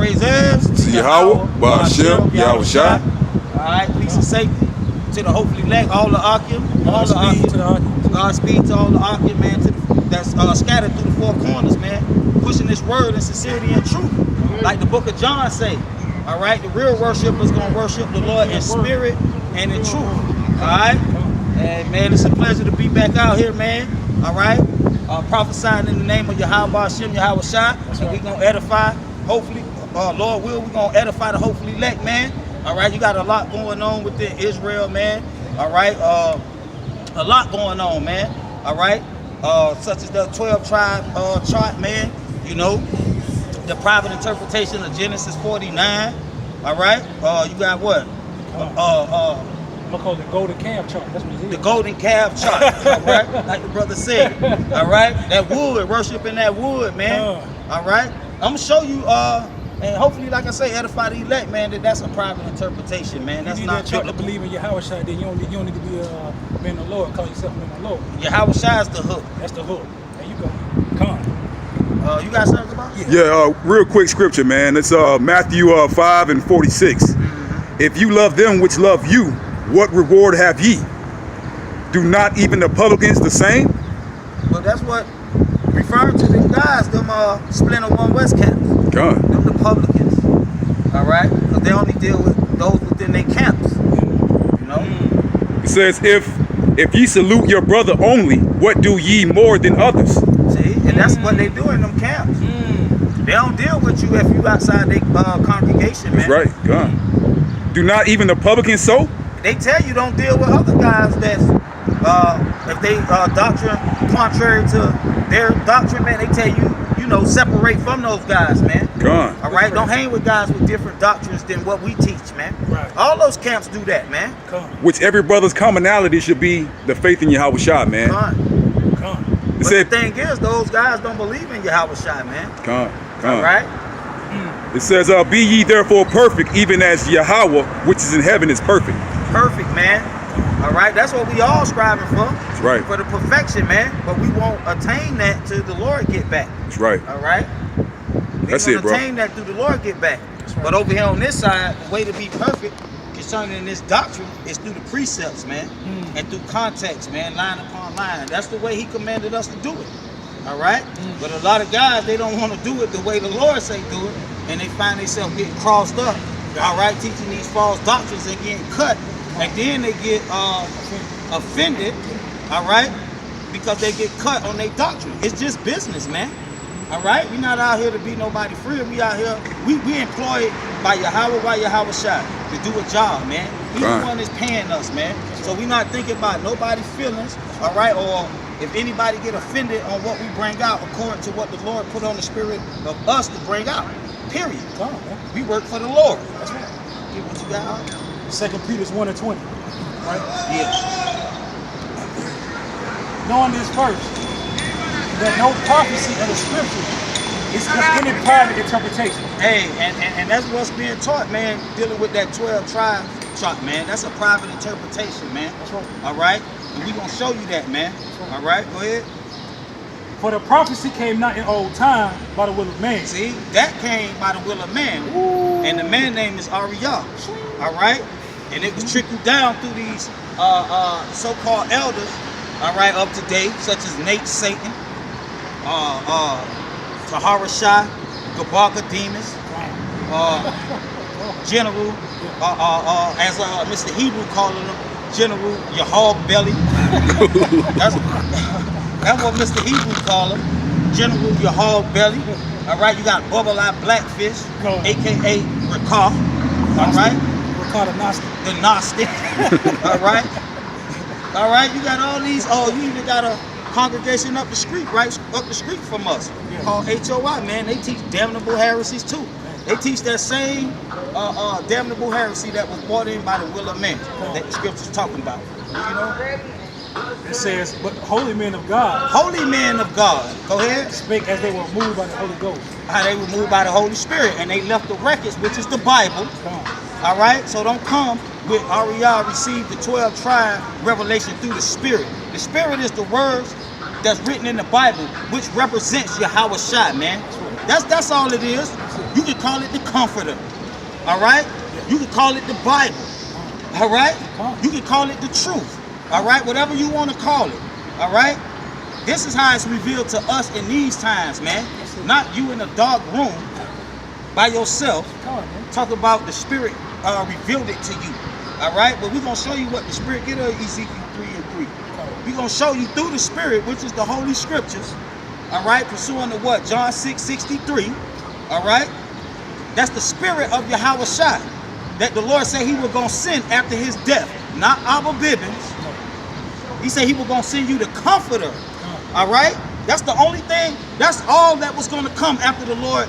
praises Yahweh, Ba'ashem, Yahweh Shai. All right, peace and safety to the hopefully elect, all the Akim, all the Akim. Godspeed to all the Akim, man, that's scattered through the four corners, man, pushing this word in sincerity and truth. Like the book of John say, all right, the real worshipers gonna worship the Lord in spirit and in truth. All right, and man, it's a pleasure to be back out here, man. All right, prophesying in the name of Yahweh Ba'ashem, Yahweh Shai, and we gonna edify. Hopefully, Lord will, we gonna edify the hopefully elect, man. All right, you got a lot going on within Israel, man. All right, a lot going on, man. All right, such as the 12 tribe chart, man. You know, the private interpretation of Genesis 49. All right, you got what? I'm gonna call it the golden calf chart. That's what it is. The golden calf chart. All right, like the brother said. All right, that wood, worshiping that wood, man. All right, I'm gonna show you. And hopefully, like I say, edify the elect, man, that's a private interpretation, man. That's not biblical. To believe in Yahweh Shai, then you don't need to be man of the Lord, call yourself man of the Lord. Yahweh Shai is the hook. That's the hook. There you go. Come. You got something about? Yeah, real quick scripture, man. It's Matthew 5:46. If you love them which love you, what reward have ye? Do not even the publicans the same? Well, that's what referring to the guys, them Splinter One West camps. God. Them the publicans. All right? Because they only deal with those within their camps. You know? It says, if ye salute your brother only, what do ye more than others? See? And that's what they do in them camps. They don't deal with you if you outside their congregation, man. That's right, God. Do not even the publicans so? They tell you don't deal with other guys that's, if they doctrine contrary to their doctrine, man, they tell you, you know, separate from those guys, man. God. All right? Don't hang with guys with different doctrines than what we teach, man. Right. All those camps do that, man. Which every brother's commonality should be the faith in Yahweh Shai, man. But the thing is, those guys don't believe in Yahweh Shai, man. All right? It says, be ye therefore perfect, even as Yahweh, which is in heaven, is perfect. Perfect, man. All right? That's what we all striving for. That's right. For the perfection, man. But we won't attain that till the Lord get back. That's right. All right? That's it, bro. Attain that through the Lord get back. Right. But over here on this side, the way to be perfect concerning this doctrine is through the precepts, man. And through context, man, line upon line. That's the way he commanded us to do it. All right? But a lot of guys, they don't want to do it the way the Lord say do it. And they find themselves getting crossed up. All right? Teaching these false doctrines and getting cut. And then they get offended. All right? Because they get cut on their doctrine. It's just business, man. All right? We're not out here to be nobody free. We out here, we employed by Yahweh Shai to do a job, man. He's the one that's paying us, man. So we're not thinking about nobody's feelings, all right? Or if anybody get offended on what we bring out according to what the Lord put on the spirit of us to bring out, period. We work for the Lord. That's right. Get what you got? 2 Peter 1:20, right? Yeah. Knowing this first, that no prophecy of the scripture is any private interpretation. Hey, and that's what's being taught, man, dealing with that 12 tribe chart, man. That's a private interpretation, man. That's right. All right? And we're going to show you that, man. Right. All right? Go ahead. For the prophecy came not in old time by the will of man. See, that came by the will of man. Ooh. And the man name is Ariyah. All right? And it was trickled down through these so-called elders, all right, up to date, such as Nate Satan, Tahara Shai, Gabarka Demas, General, as Mr. Hebrew calling him, General Yahog Belly. That's what Mr. Hebrew call him, General Yahog Belly. All right, you got Bubble Eye Blackfish, a.k.a. Rakah. All right? Rakah the Gnostic. The Gnostic. All right? All right, you got all these, you even got a congregation up the street, right? Up the street from us, called HOI, man. They teach damnable heresies too. They teach that same damnable heresy that was brought in by the will of man, that the scripture's talking about. You know? It says, but holy men of God. Holy men of God. Go ahead. Spake as they were moved by the Holy Ghost. How they were moved by the Holy Spirit, and they left the records, which is the Bible. All right? So don't come with Ariyah received the 12 tribe revelation through the Spirit. The Spirit is the words that's written in the Bible, which represents Yahweh Shai, man. That's all it is. You can call it the Comforter. All right? You can call it the Bible. All right? You can call it the truth. All right? Whatever you want to call it. All right? This is how it's revealed to us in these times, man. Not you in a dark room by yourself. Talk about the Spirit revealed it to you. All right? But we're going to show you what the Spirit get of Ezekiel 3:3. We're going to show you through the Spirit, which is the Holy Scriptures. All right? Pursuing the what? John 6:63. All right? That's the Spirit of Yahweh Shai that the Lord said he was going to send after his death. Not Abba Bibbins. He said he was going to send you the Comforter. All right? That's the only thing. That's all that was going to come after the Lord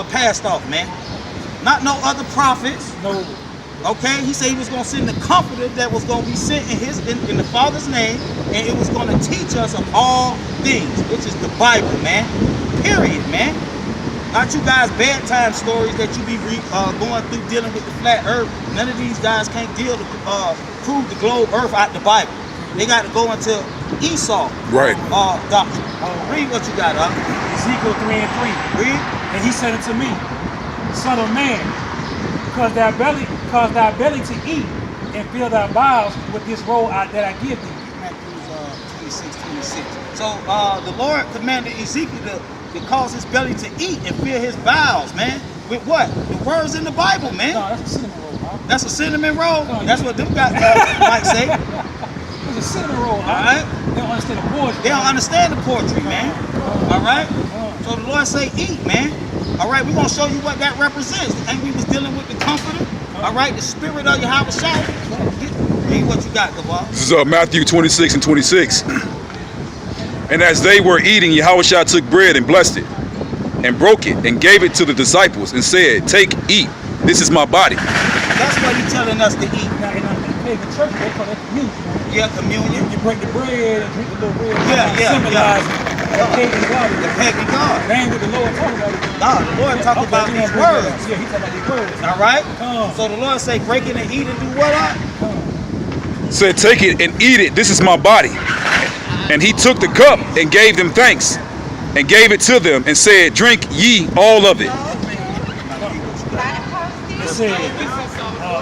passed off, man. Not no other prophets. No. Okay? He said he was going to send the Comforter that was going to be sent in the Father's name, and it was going to teach us of all things, which is the Bible, man. Period, man. Not you guys' bedtime stories that you be going through dealing with the flat earth. None of these guys can't prove the globe earth out the Bible. They got to go into Esau doctrine. Read what you got up. Ezekiel 3:3. Read. And he said unto me, Son of man, cause thy belly to eat, and fill thy bowels with this roll that I give thee. Matthew 26:26. So the Lord commanded Ezekiel to cause his belly to eat and fill his bowels, man. With what? The words in the Bible, man. No, that's a cinnamon roll, Bob. That's a cinnamon roll? No, that's what them guys might say. It's a cinnamon roll, All right? They don't understand the poetry. They don't understand the poetry, man. All right? So the Lord say eat, man. All right, we're going to show you what that represents. And we was dealing with the Comforter. All right, the Spirit of Yahweh Shai. Read what you got, Gabar. This is Matthew 26:26. And as they were eating, Yahushua took bread and blessed it, and broke it, and gave it to the disciples, and said, Take, eat, this is my body. That's what he's telling us to eat. Now, in the pagan church, they call that communion. Yeah, communion. You break the bread and drink the little bread. Yeah. Symbolizing the pagan God. The pagan God. That ain't what the Lord talking about. No, the Lord talking about these words. Yeah, he talking about these words. All right? So the Lord say, break it and eat and do what up? Said, Take it and eat it, this is my body. And he took the cup and gave them thanks, and gave it to them, and said, Drink ye all of it. It said,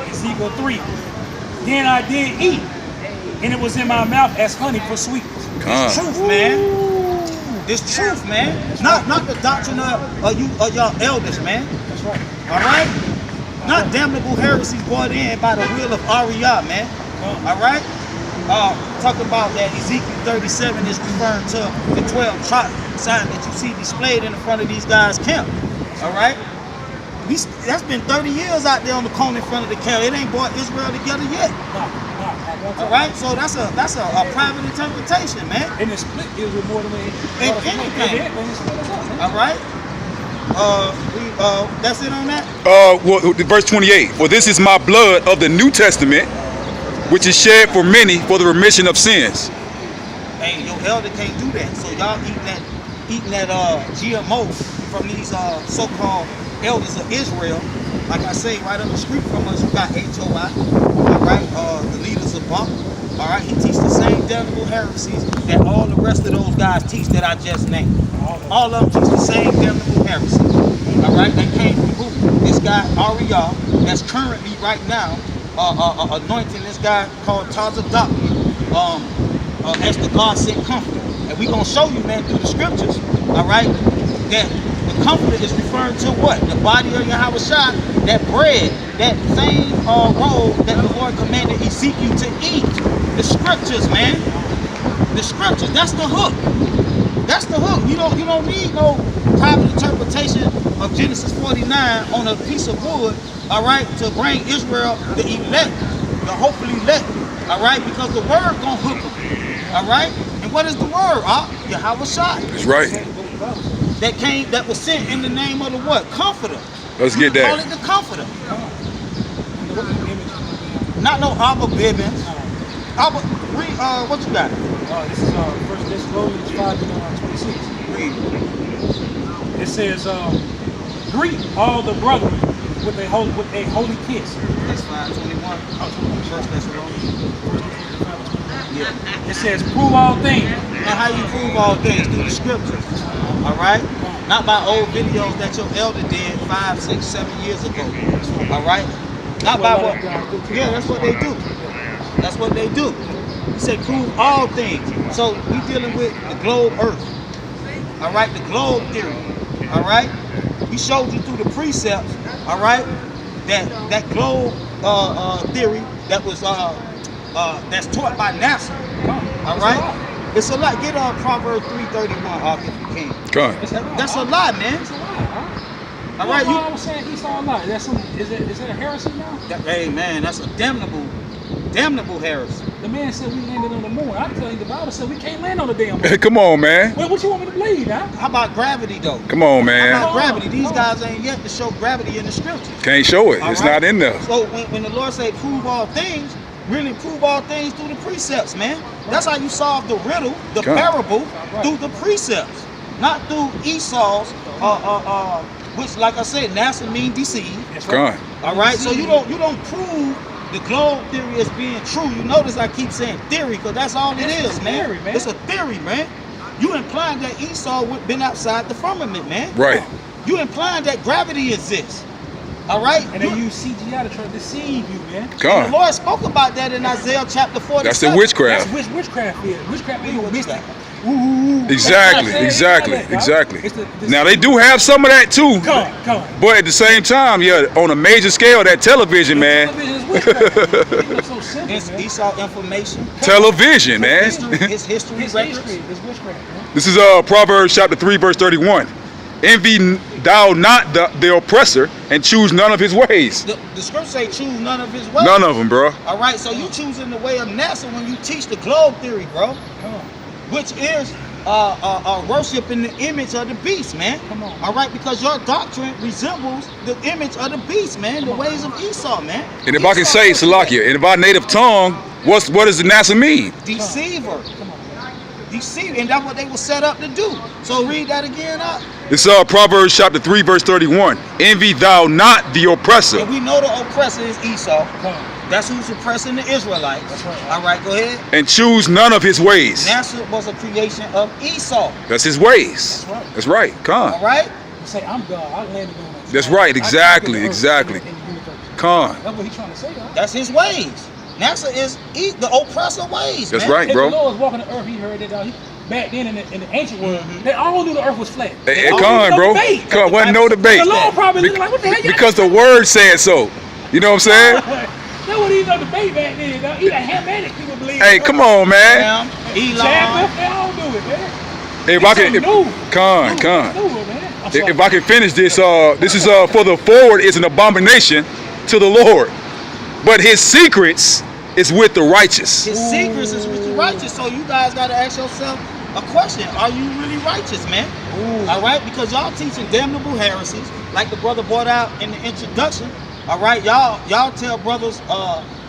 Ezekiel 3. Then I did eat, and it was in my mouth as honey for sweetness. It's truth, man. It's truth, man. Not the doctrine of y'all elders, man. That's right. All right? Not damnable heresies brought in by the will of Ariah, man. All right? Talking about that Ezekiel 37 is referring to the 12 sign that you see displayed in the front of these guys' camp. All right? That's been 30 years out there on the corner in front of the camp. It ain't brought Israel together yet. All right? So that's a private interpretation, man. And it split Israel more than anything. All right? That's it on that? Well, verse 28. For this is my blood of the New Testament, which is shed for many for the remission of sins. Hey, your elder can't do that. So y'all eating that GMO from these so-called elders of Israel. Like I say, right up the street from us, you got HOI, all right, the leaders of Bach. All right, he teaches the same damnable heresies that all the rest of those guys teach that I just named. All of them teach the same damnable heresies. All right, they came from who? This guy Ariel, that's currently right now anointing this guy called Tazadaki as the God sent Comforter. And we're gonna show you, man, through the scriptures, all right, that the Comforter is referring to what? The body of Yahweh Shai, that bread, that same roll that the Lord commanded Ezekiel to eat. The scriptures, man. The scriptures, that's the hook. That's the hook. You don't need no private interpretation of Genesis 49 on a piece of wood, all right, to bring Israel the elect, the hopefully elect, all right, because the word gonna hook them, all right. And what is the word? Yahweh Shai. That's right. That was sent in the name of the what? Comforter. Let's get that. Call it the Comforter. Not no Abba Bibbins. Abba, read, what you got? This is 1 Thessalonians 5:26. Read. It says, greet all the brethren with a holy kiss. That's 5:21. 1 Thessalonians. Yeah. It says, prove all things. And how you prove all things? Through the scriptures. All right? Not by old videos that your elder did 5, 6, 7 years ago. All right? Not by what? Yeah, that's what they do. That's what they do. He said prove all things. So we dealing with the globe earth. All right? The globe theory. All right? We showed you through the precepts. All right? That globe theory that was that's taught by NASA. All right? It's a lot. Get on Proverbs 3:31 off if you can. Come. That's a lie, man. It's a lie, huh? All right, I was saying Esau a lie. That's some. Is it a heresy now? Hey, man, that's a damnable heresy. The man said we landed on the moon. I'm telling you, the Bible said we can't land on the damn moon. Come on, man. Well, what you want me to believe, huh? How about gravity, though? Come on, How man. about gravity? These Come guys ain't yet to show gravity in the scriptures. Can't show it. All It's right? not in there. So when the Lord say prove all things, really prove all things through the precepts, man. That's how you solve the riddle, the Come. parable, through the precepts, not through Esau's, which, like I said, NASA mean deceive. That's Come. All right, so you don't prove the globe theory as being true. You notice I keep saying theory because that's all it It's is, a man. theory, man. It's a theory, man. You implying that Esau would been outside the firmament, man. Right. You implying that gravity exists. All right. And they use CGI to try to deceive you, man. The Come. Lord spoke about that in Isaiah chapter 47. That's the witchcraft. That's witchcraft is. Witchcraft ain't no What mystic. is Exactly, That's what I'm saying. exactly. It's the Now they do have some of that too, Come on. but at the same time, yeah, on a major scale, that television, man, Television is witchcraft. It's so simple, It's man. Esau information. television, man. His history His records. history is witchcraft, man. This is Proverbs chapter 3, verse 31. Envy thou not the oppressor, and choose none of his ways. The scriptures say choose none of his ways. None of them, bro. All right, so you choosing the way of NASA when you teach the globe theory, bro, Come on. which is worshiping the image of the beast, man. Come on. All right, because your doctrine resembles the image of the beast, man, the ways of Esau, man. And if I can Esau say, was Salakia, and if our native tongue, what does the NASA mean? deceiver, Come on, man. deceiver, and that's what they were set up to do. So read that again up. It's Proverbs chapter 3, verse 31. Envy thou not the oppressor. And we know the oppressor is Esau. Come on. That's who's oppressing the Israelites. That's right. All right, go ahead. And choose none of his ways. NASA was a creation of Esau. That's his ways. That's right. That's right. Come. All right. You say, I'm God. I landed on that. That's right, I exactly, created the earth exactly. in the universe. Come. That's what he's trying to say, huh? That's his ways. NASA is the oppressor ways. That's man. right, If bro. the Lord was walking the earth, he heard that back then in the ancient world, they all knew the earth was flat. Hey, all come on, knew bro. no debate. Come on, wasn't no debate. The Lord probably looking like, what the hell y'all Because the word said so. You know what I'm saying? There wasn't even no debate back then. Dog. Even Hamitic people believe Hey, come on, man. Elon. Japheth, they all do it, man. If I can, It's so new. come. New, man. I'm sorry. If I can finish this, this is for the forward is an abomination to the Lord, but his secrets is with the righteous. His secrets is with the righteous. So you guys got to ask yourself a question: are you really righteous, man? Ooh. All right, because y'all teaching damnable heresies, like the brother brought out in the introduction. All right, y'all tell brothers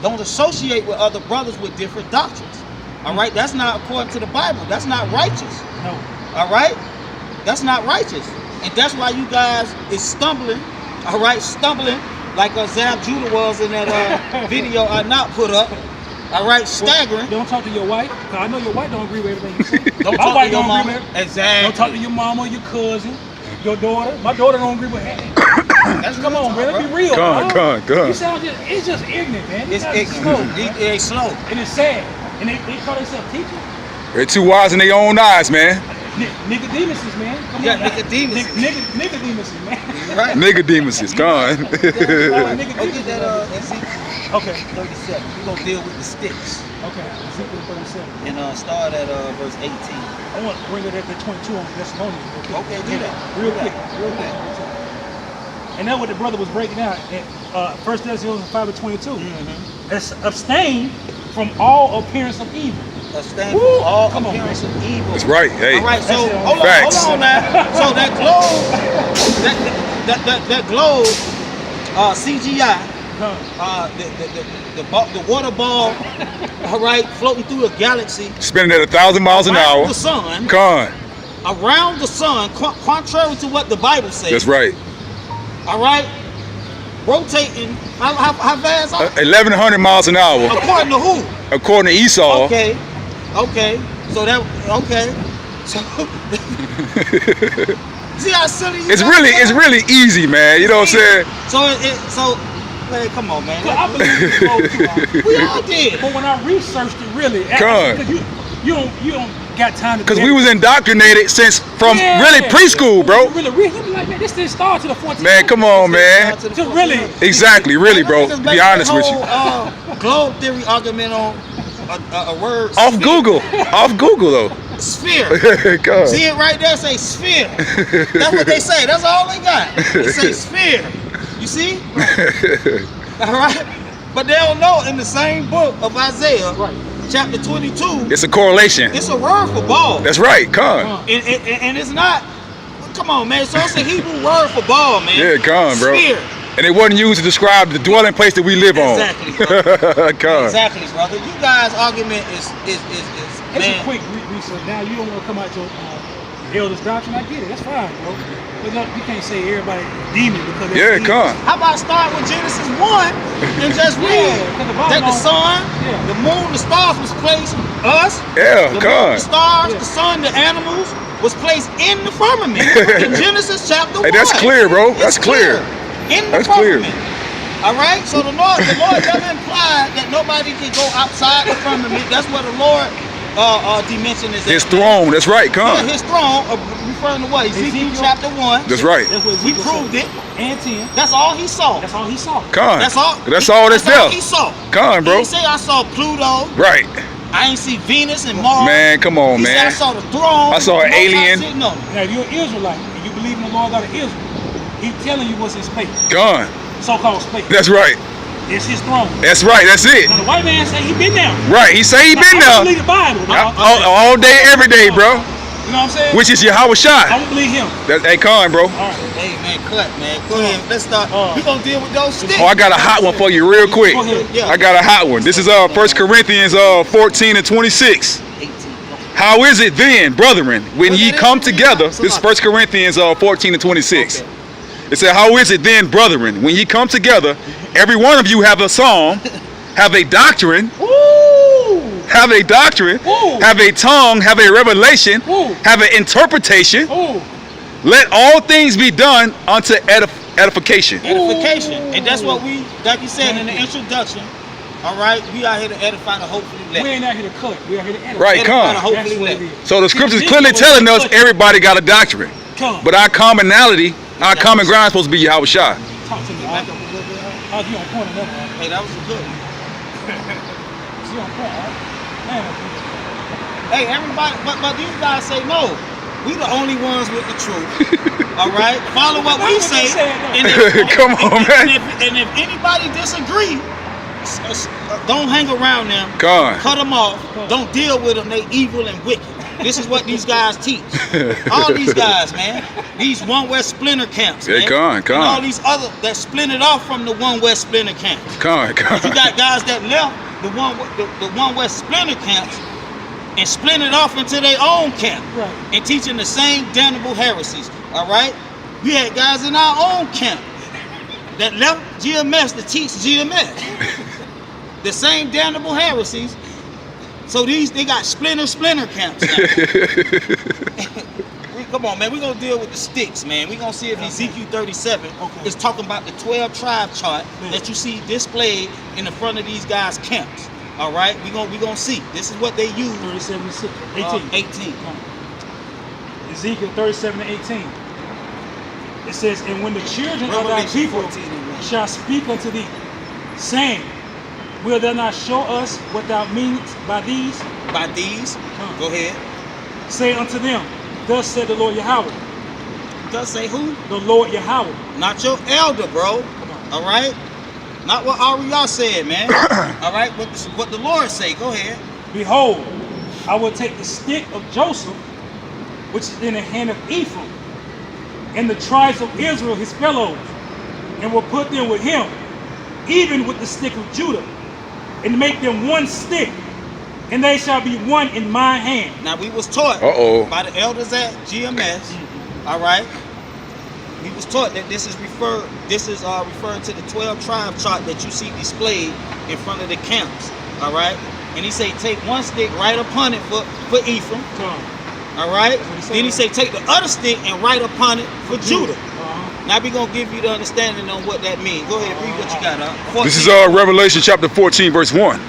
don't associate with other brothers with different doctrines. All right, that's not according to the Bible. That's not righteous. No. All right, that's not righteous, and that's why you guys is stumbling. All right, stumbling like Zab Judah was in that video I not put up. All right, staggering. Don't talk to your wife, because I know your wife don't agree with everything you say. Don't My talk wife to your don't agree mama. with it. Exactly. Don't talk to your mama, your cousin, your daughter. My daughter don't agree with that. That's Come real on, talk, man. Let's be bro. real. Come, bro. come. You sound it's just ignorant, man. It's It's ignorant. slow, man. It's slow. And it's sad. And they call themselves teachers. They're too wise in their own eyes, man. Nicodemuses, man. Come Yeah, on. now. Nicodemus. Nicodemuses, man. You right? Nicodemus is gone. Go get that Ezekiel Okay. 37. We're gonna deal with the sticks Okay. Ezekiel 37. and start at verse 18. I want to bring it at the 22 on Thessalonians. real quick. Okay, do that. Real Do quick. that. Real quick. And that's what the brother was breaking out in 1 Thessalonians 5:22. It's abstain from all appearance of evil. Abstain Woo! from all Come on, appearance of evil. That's right. Hey. All right, so That's it. hold Facts. on now. So that globe, that globe, CGI, the water ball, all right, floating through a galaxy Spinning at 1,000 miles an around hour. the sun, Con. around the sun, contrary to what the Bible says. That's right. All right, rotating. How fast? 1,100 miles an hour, According to who? according to Esau. Okay. So that okay. So See how silly you It's are, really easy, man. You know what I'm saying? So man, come on, man. I believe it's low too. We all did. But when I researched it, really, Come. because you don't got time to. Because we was indoctrinated since from really preschool, bro. Really, you be like, man, this didn't start to the 14th. Man, come on, man. To really. Exactly, really, bro. To be honest with you. Globe theory argument on a word. Off sphere. Google. Off Google, though. Sphere. God. See it right there? Say sphere. That's what they say. That's all they got. They say sphere. You see? All right. But they don't know in the same book of Isaiah, Right. chapter 22, It's a correlation. it's a word for ball. That's right, con. And it's not. Come on, man. So it's a Hebrew word for ball, man. Yeah, con, bro. Sphere. And it wasn't used to describe the dwelling place that we live Exactly, on. Con. Exactly, brother. You guys' argument is It's man. a quick research. Now you don't want to come out your elders' doctrine. I get it. That's fine, bro. But no, you can't say everybody demon because they're Yeah, demons. con. How about start with Genesis 1 and just read 'cause the Bible that the don't- sun, Yeah. the moon, the stars was placed, us, Yeah, the moon, con. the stars, Yeah. the sun, the animals was placed in the firmament in Genesis chapter 1. Hey, that's clear, bro. That's It's clear. In the That's clear. firmament. All right, so the Lord doesn't imply that nobody can go outside the firmament. That's what the Lord dimension is. His at. throne. That's right, Yeah, con. his throne, referring to what? Ezekiel Ezekiel. chapter 1. That's right. That's what We Ezekiel proved said. it. And 10. That's all he saw. That's all he saw. Con. That's all. That's all that's all there. he saw. Con, He bro. didn't say I saw Pluto. Right. I ain't see Venus and Mars. Man, come on, He said I man. saw the throne. I saw an the Most High alien. sitting on it. Now, if you're an Israelite and you believe in the Lord God of Israel, he's telling you what's in space, Con. so-called space. That's right. It's his throne. That's right. That's it. Now, the white man say he been there. Right. He say he Now, been I don't there believe the Bible. dog. all day, every day, bro. You know what I'm saying? Which is Yahweh I Shai. don't believe him. That's hey, con, bro. All right. Hey man, cut man. Go ahead. Let's start. We gonna deal with those sticks. Oh, I got a hot one for you real quick. Go ahead. Yeah. I got a hot one. This is 1 Corinthians 14 and 26. 18. How is it then, brethren, when What ye that come is? together? This is 1 Corinthians 14 and 26. Okay. It said, how is it then, brethren, when ye come together, every one of you have a psalm, have a doctrine, Woo! have a doctrine, Ooh. have a tongue, have a revelation, Ooh. have an interpretation. Oh, Let all things be done unto edification. Edification. And that's what we, like you said in the introduction. All right, we out here to edify the hopefully we left. ain't out here to cut. We out here to edit. Right, Edify the come. hopefully That's what it left. is. So the scriptures See, clearly this telling was us cut. everybody got a doctrine. Come. But our commonality, our common ground is supposed to be Yahweh Shai. Talk to me. Back up a little bit. Oh, you on point enough, man. Hey, that was a good one. You on point, all right? Man, Hey, everybody, but these guys say no. We the only ones with the truth. All right, follow what we That's what say. they said, And if, Come on, man. And if anybody disagree, don't hang around them. Con. Cut them off. Don't deal with them. They evil and wicked. This is what these guys teach. All these guys, man. These One West splinter camps, Yeah, man. come And all on. these other that splintered off from the One West splinter camps. Come You got on. guys that left the One West splinter camps and splintered off into their own camp Right. and teaching the same damnable heresies. All right, we had guys in our own camp that left GMS to teach GMS the same damnable heresies. So they got splinter camps now. Come on, man. We're going to deal with the sticks, man. We're going to see if Ezekiel 37 Okay. is talking about the 12 tribe chart that you see displayed in the front of these guys' camps. All right? We're gonna see. This is what they use. 37 to 6, 18. 18. Ezekiel 37 to 18. It says, and when the children of thy Revelation people 14 and 1. shall speak unto thee, saying, will thou not show us what thou meanest by these? By these. Go ahead. Say unto them, thus said the Lord Yahweh, Does say who? the Lord Yahweh. Not your elder, bro. Come on. All right? Not what Ariah said, man. All right? What the Lord say. Go ahead. Behold, I will take the stick of Joseph, which is in the hand of Ephraim, and the tribes of Israel, his fellows, and will put them with him, even with the stick of Judah, and make them one stick, and they shall be one in my hand. Now, we was taught Uh-oh. by the elders at GMS. All right? We was taught that this is referring to the 12 tribe chart that you see displayed in front of the camps. All right? And he say take one stick right upon it for Ephraim, Come. All right. what he said. Then he said, take the other stick and write upon it for Judah. Uh-huh. Now we're gonna give you the understanding on what that means. Go ahead, read what you got up. This is Revelation chapter 14, verse 1.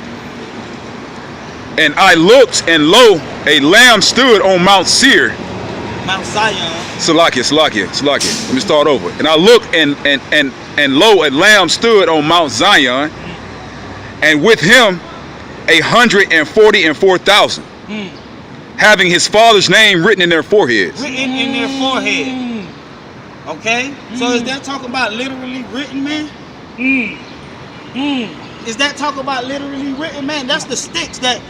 And I looked, and lo, a lamb stood on Mount Seir. Mount Zion. Salakia. Let me start over. And I looked, and lo, a lamb stood on Mount Zion, and with him 144,000, having his father's name written in their foreheads. Written in their forehead. Okay? So is that talking about literally written, man? Is that talking about literally written, man? That's the sticks that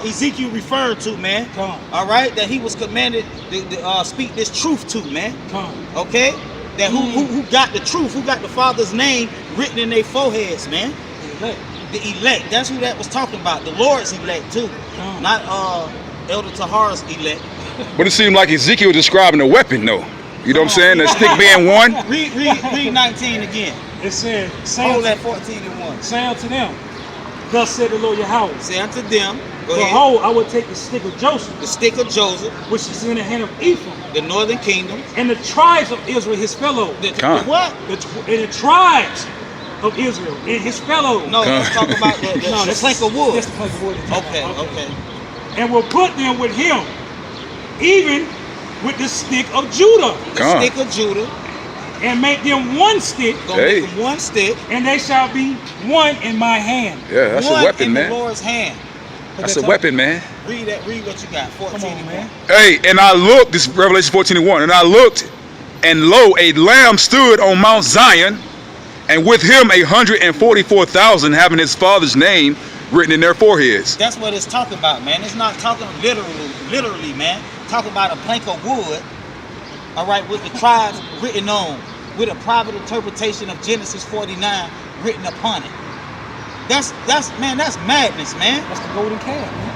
Ezekiel referred to, man. Come on. All right? That he was commanded to speak this truth to, man. Come on. Okay? That who got the truth, who got the Father's name written in their foreheads, man. Elect. The elect. That's who that was talking about. The Lord's elect, too. Not Elder Tahara's elect. But it seemed like Ezekiel describing a weapon, though. You know what I'm saying? The stick being one. Read 19 again. It said, say Hold unto, that 14 and 1. say unto them, thus said the Lord Yahweh, Say unto them, go ahead, behold, I will take the stick of Joseph, the stick of Joseph, which is in the hand of Ephraim, the northern kingdom, and the tribes of Israel, his fellows. the Come. what? And the tribes of Israel, and his fellows. No, let's talk about the that's plank of wood. That's the plank of wood. Okay. And will put them with him, even with the stick of Judah, The Come. stick of Judah, and make them one stick, gonna Hey. make them one stick, and they shall be one in my hand. Yeah, that's one a weapon, in man. the Lord's hand. That's a weapon, man. Read what you got. 14 Come on, and man. 1. Hey, and I looked, this is Revelation 14 and 1, and I looked, and lo, a lamb stood on Mount Zion, and with him 144,000, having his father's name written in their foreheads. That's what it's talking about, man. It's not talking literally, man. Talking about a plank of wood, all right, with the tribes written on, with a private interpretation of Genesis 49 written upon it. That's madness, man. That's the golden calf, man.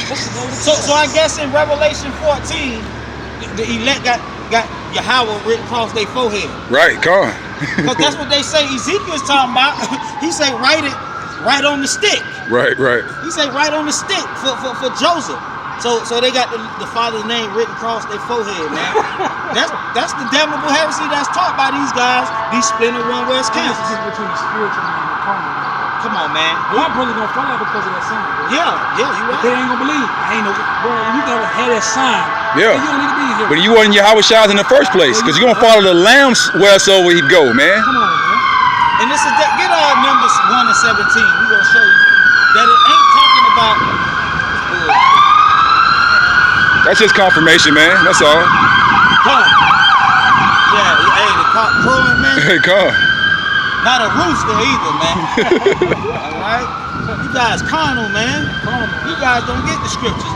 That's the golden So I guess in Revelation 14, the elect got Yahweh written across their forehead. Right, come on. Because that's what they say Ezekiel's talking about. He say write it right on the stick. Right. He say right on the stick for Joseph. So they got the Father's name written across their forehead, man. That's the damnable heresy that's taught by these guys, these splinter one West That's the camps. difference between the spiritual man and the carnal man. Come on, man. A lot of brothers gonna fall out because of that sign, bro. Yeah, you They right. ain't gonna believe. I ain't no, bro. You gotta have that sign. Yeah. You don't need to be here. But you wasn't Yahweh Shah's in the first place, because you're going to follow the lambs wheresoever he go, man. Come on, man. And this is get Numbers 1 and 17. We gonna show you that it ain't talking about. That's just confirmation, man. That's all. Come. Yeah, hey, the cock crowing, man. Hey, come. Not a rooster either, man. All right, you guys carnal, man. You guys don't get the scriptures.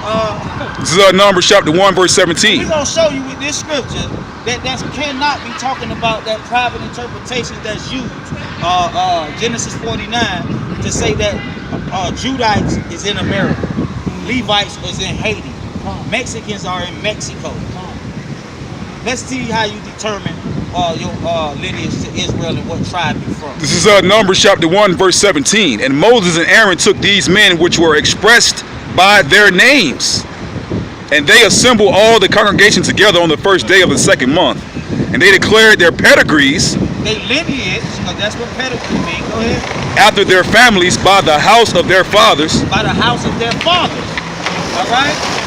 This is Numbers chapter 1, verse We 17. gonna show you with this scripture that cannot be talking about that private interpretation that's used. Genesis 49 to say that Judites is in America, Levites is in Haiti, Mexicans are in Mexico. Let's see how you determine your lineage to Israel and what tribe you're from. This is Numbers chapter 1, verse 17. And Moses and Aaron took these men which were expressed by their names, and they assembled all the congregation together on the first day of the second month. And they declared their pedigrees They lineage, because that's what pedigree means. Go ahead. after their families by the house of their fathers, By the house of their fathers. All right?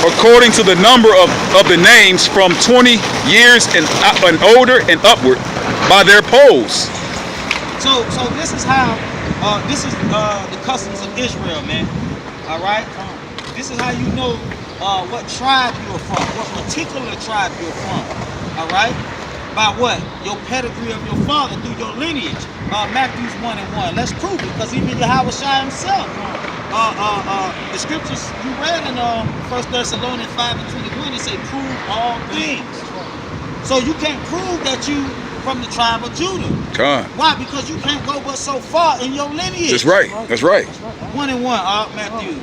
according to the number of the names from 20 years and older and upward, by their polls. So this is how, this is the customs of Israel, man. All right? This is how you know what tribe you're from, what particular tribe you're from. All right? By what? Your pedigree of your father through your lineage. Matthew 1 and 1. Let's prove it, because even Yahweh Shai himself, the scriptures you read in 1 Thessalonians 5 and 21, it say prove all things. So you can't prove that you from the tribe of Judah. Come. Why? Because you can't go but so far in your lineage. That's right. That's right. 1 and 1, Matthew.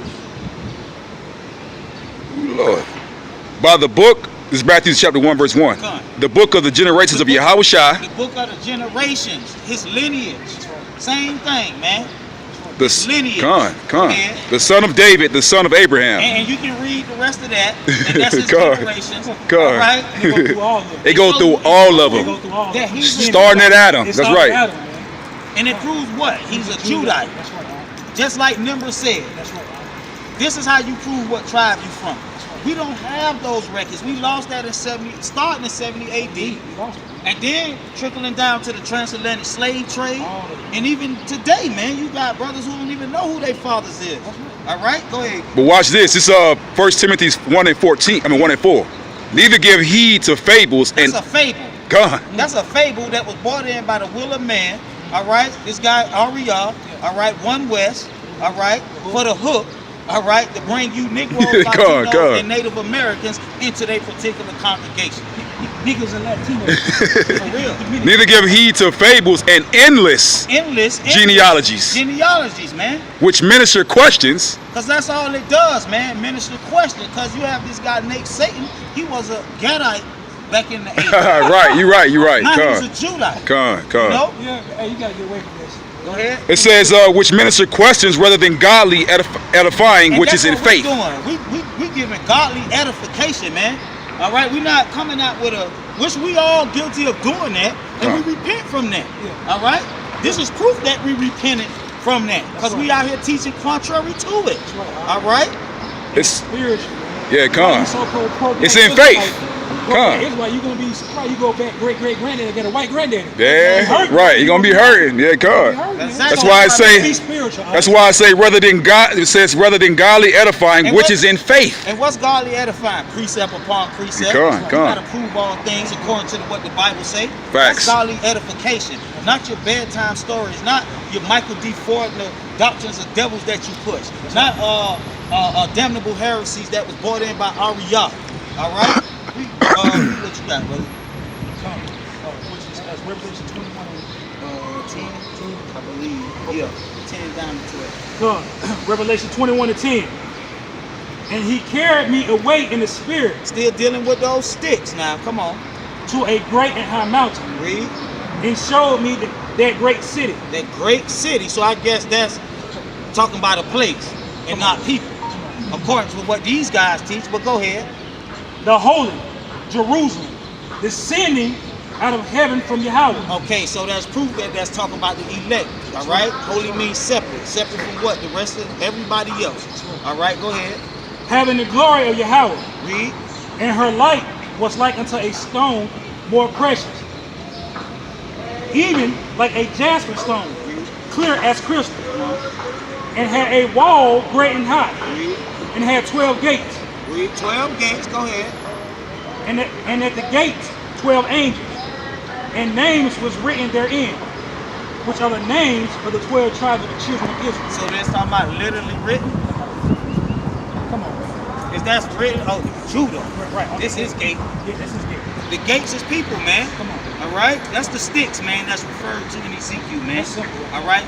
Lord. By the book, this is Matthew chapter 1, verse 1. Come. The book of the generations of Yahweh Shai, The book of the generations, his lineage. Same thing, man. The lineage. Con. And, The son of David, the son of Abraham. and you can read the rest of that. And that's his God. generations. God. All right. They go through all of them. They go through all of They go them. through all of That them. he's a Starting at Judite. Adam. It's That's all right. Adam, man. And it proves what? He's a Judite. That's right. Just like Nimrod said. That's right. This is how you prove what tribe you from. We don't have those records. We lost that in 70, starting in 70 AD. We lost it. And then trickling down to the transatlantic slave trade. All of it. And even today, man, you got brothers who don't even know who their fathers is. All right? Go ahead. But watch this. It's 1 Timothy 1:14. 1:4. Neither give heed to fables and That's a fable. God. That's a fable that was brought in by the will of man. All right? This guy, Ariel. All right? One West. All right? For the hook. All right? To bring you Negroes, God, Latinos, God. and Native Americans into their particular congregation. Niggas and Latinos. For real. Neither give heed to fables and endless Endless genealogies, genealogies, man. which minister questions. Because that's all it does, man. Minister question. Because you have this guy, Nate Satan. He was a Gadite back in the 80s. Right, you're right. Now Con. he's a Judite. Con. No? Yeah, hey, you gotta get away from this. Go ahead. It says, which minister questions rather than godly edifying, And which that's is in what we're faith. doing. We giving godly edification, man. All right, we're not coming out with a, which we all guilty of doing that, and we repent from that. Yeah. All right, this is proof that we repented from that, because we out here teaching contrary to it. That's right. All right, It's Spiritual, man. yeah, con. So-called It's in faith. Come. It's why you gonna be surprised. You go back great granddaddy got a white granddaddy. Yeah, right. You're gonna be hurting. Yeah, con. That's why I say. Be spiritual. That's why I say rather than God. It says rather than godly edifying, And which what- is in faith. and what's godly edifying? Precept upon precept. Come on, You come on. gotta prove all things according to what the Bible say. Facts. That's godly edification, not your bedtime stories, not your Michael D. Ford and the doctrines of devils that you push, not damnable heresies that was brought in by Ariel. All right, what you got, brother? That's Revelation 21. 10, I believe. Yeah, 10 down to 12. Come. Revelation 21:10. And he carried me away in the spirit Still dealing with those sticks now. Come on, to a great and high mountain, read and showed me that great city. that great city. So I guess that's talking about a place and not people, according to what these guys teach. But go ahead. The holy Jerusalem, descending out of heaven from Yahweh. Okay, so that's proof that that's talking about the elect. All right, holy means separate. Separate from what? The rest of everybody else. All right, go ahead. Having the glory of Yahweh, Read. and her light was like unto a stone more precious, even like a jasper stone, clear as crystal, and had a wall great and high, Read. and had 12 gates, Read. 12 gates. Go ahead. and at the gates 12 angels, and names was written therein, which are the names of the 12 tribes of the children of Israel. So that's talking about literally written. Come on, Is that's written? Oh, Judah. right? This is gate. Yeah, this is good. The gates is people, man. Come on. All right, that's the sticks, man. That's referred to in Ezekiel, man. That's simple. All right,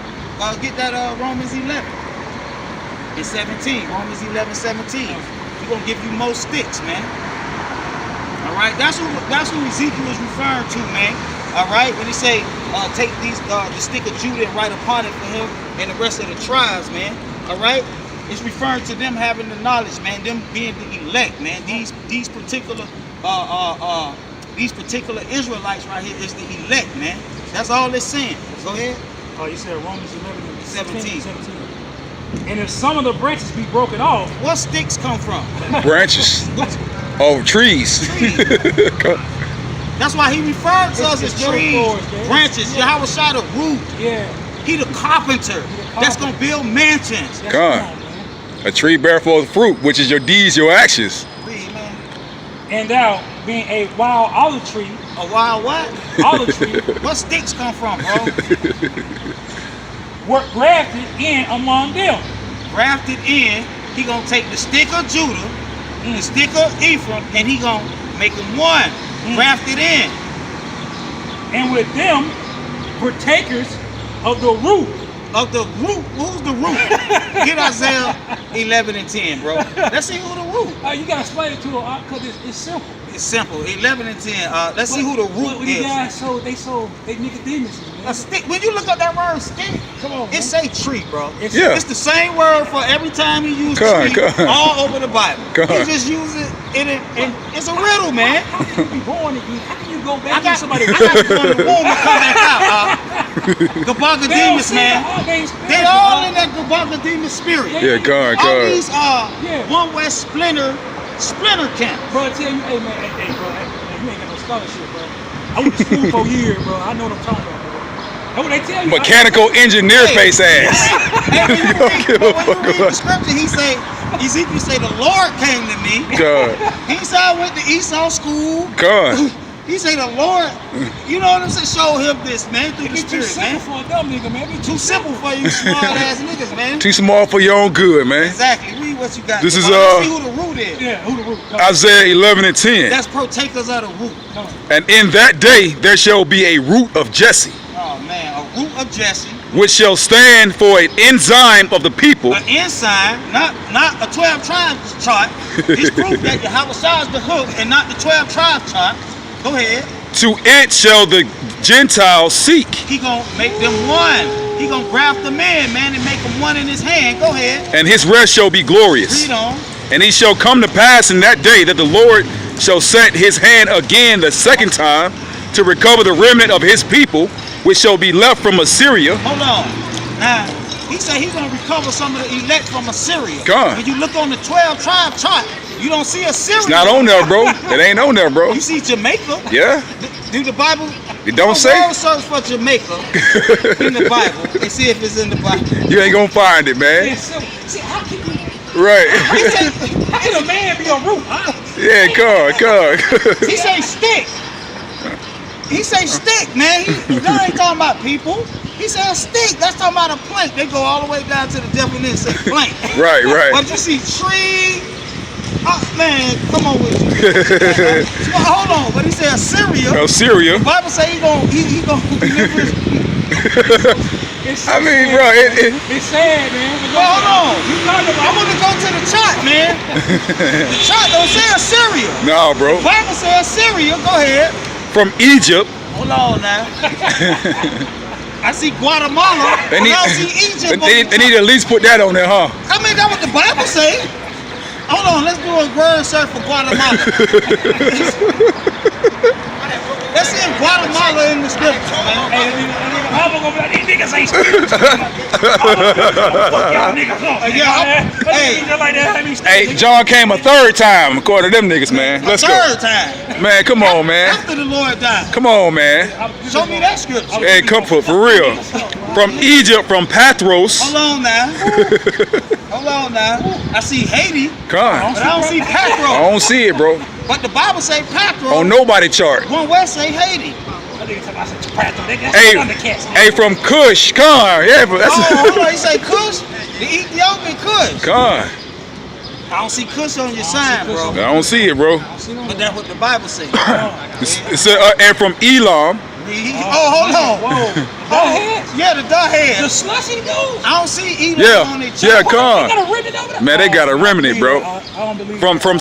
get that Romans 11 and 17. Romans 11, 17. We're gonna give you more sticks, man. All right, that's who Ezekiel is referring to, man. All right, when he say take these the stick of Judah and write upon it for him and the rest of the tribes, man. All right, it's referring to them having the knowledge, man. Them being the elect, man. These particular Israelites right here is the elect, man. That's all it's saying. Go ahead. Oh, you said Romans 11 and 17. 17. And if some of the branches be broken off, What sticks come from? Branches of trees. That's why he referred to us as It's trees, metaphors, man. branches. Yahweh shot a root. yeah, He the carpenter that's gonna build mansions. that's God. fine, man. A tree bear forth fruit, which is your deeds, your actions. Read, man. And thou, being a wild olive tree, A wild what? olive tree, What sticks come from, bro? were grafted in among them. Grafted in. He gonna take the stick of Judah, the stick of Ephraim, and he gonna make them one. Grafted in. And with them, partakers of the root. Of the root. Who's the root? Get Isaiah 11 and 10, bro. Let's see who the root. You gotta explain it to them because it's simple. It's simple. 11 and 10. Let's see who the root When the is. guys they Nicodemus, A man. stick. When you look up that word stick, Come on, man. it say tree, bro. Yeah. It's the same word for every time he uses Come on, tree come on. all over the Bible. Come He on. just uses it and it's a riddle, man. How can you be born again? How can you go I back got to somebody? I got to go in the womb and come back out. Gabagodemus, man. They all in that Gabagodemus spirit. Yeah, God, All God. these Yeah. One West splinter camp. Bro, I tell you, hey man, hey bro, you ain't got no scholarship, bro. I went to school for a year, bro. I know what I'm talking about, bro. That's what they tell you. Mechanical engineer face ass. Hey, when you Don't read, give a but when fuck you read the about- scripture, he say, Ezekiel say, the Lord came to me. God, He said, I went to Esau school. God. He say, the Lord, you know what I'm saying? Show him this, man, through the It's too spirit, simple man. for a dumb nigga, man. Too simple for you smart ass niggas, man. Too small for your own good, man. Exactly. Read what you got. This is, Let's see who the root is. Yeah, who the root? Come Isaiah 11 and 10. That's partakers of the root. on. And in that day there shall be a root of Jesse, Oh, man. A root of Jesse. which shall stand for an enzyme of the people, An ensign, not a 12 tribes chart. It's proof that Yahweh Shah is the hook and not the 12 tribes chart. Go ahead. to it shall the Gentiles seek, He gonna make them one. He gonna graft them in, man, and make them one in his hand. Go ahead. and his rest shall be glorious. Read on. And it shall come to pass in that day that the Lord shall set his hand again the second time to recover the remnant of his people, which shall be left from Assyria. Hold on. Now, he said he's gonna recover some of the elect from Assyria. God. When you look on the 12 tribe chart, you don't see Assyria. It's not on there, bro. It ain't on there, bro. You see Jamaica. Yeah, Do the Bible? It don't do a say. word search for Jamaica in the Bible and see if it's in the Bible. you ain't gonna find it, man. Yeah, so, see, how can you? Right. How can a man be a root? Huh? Yeah, God. He say stick. He say stick, man. That ain't talking about people. He said a stick. That's talking about a plank. They go all the way down to the definition and say plank. Right, right. But you see tree. Oh, man, come on with you. Well, hold on. But he said Assyria. Assyria. The Bible say he gonna deliver his. It's so I mean, sad. bro, It's sad, man. But Well, hold on. You talking I about? want to go to the chart, man. The chart don't say Assyria. nah, bro. The Bible says Assyria. Go ahead. From Egypt, Hold on now. I see Guatemala. they need, I don't see Egypt. they need to at least put that on there, huh? I mean, that's what the Bible say. Hold on, let's do a word search for Guatemala. Let's see if Guatemala in the scripture, man. Hey, I'm gonna be like, these niggas ain't spiritual. Fuck y'all niggas up. Yeah, hey. Like that, I mean, Hey, John came a third time, according to them niggas, man. A Let's third go. time. Man, come on, man. After the Lord died. Come on, man. Show me that scripture. Hey, come for real. From Egypt, from Pathros. Hold on now. Hold on now. I see Haiti, Come. but I don't see I Patro. don't see it, bro. But the Bible say Patro. On nobody chart. One West say Haiti. Hey, from Kush, come. Yeah, but Oh, that's hold on. He say Kush. The Ethiopian Kush. come. I don't see Kush on your sign, bro. I don't see it, bro. But that's what the Bible says. It's and from Elam. Oh, hold on. Whoa. Dog Yeah, the dog The head. slushy dude. I don't see Edom Yeah, on their yeah, chart. come. They got a remnant over there. Man, they got a remnant, bro. I don't believe From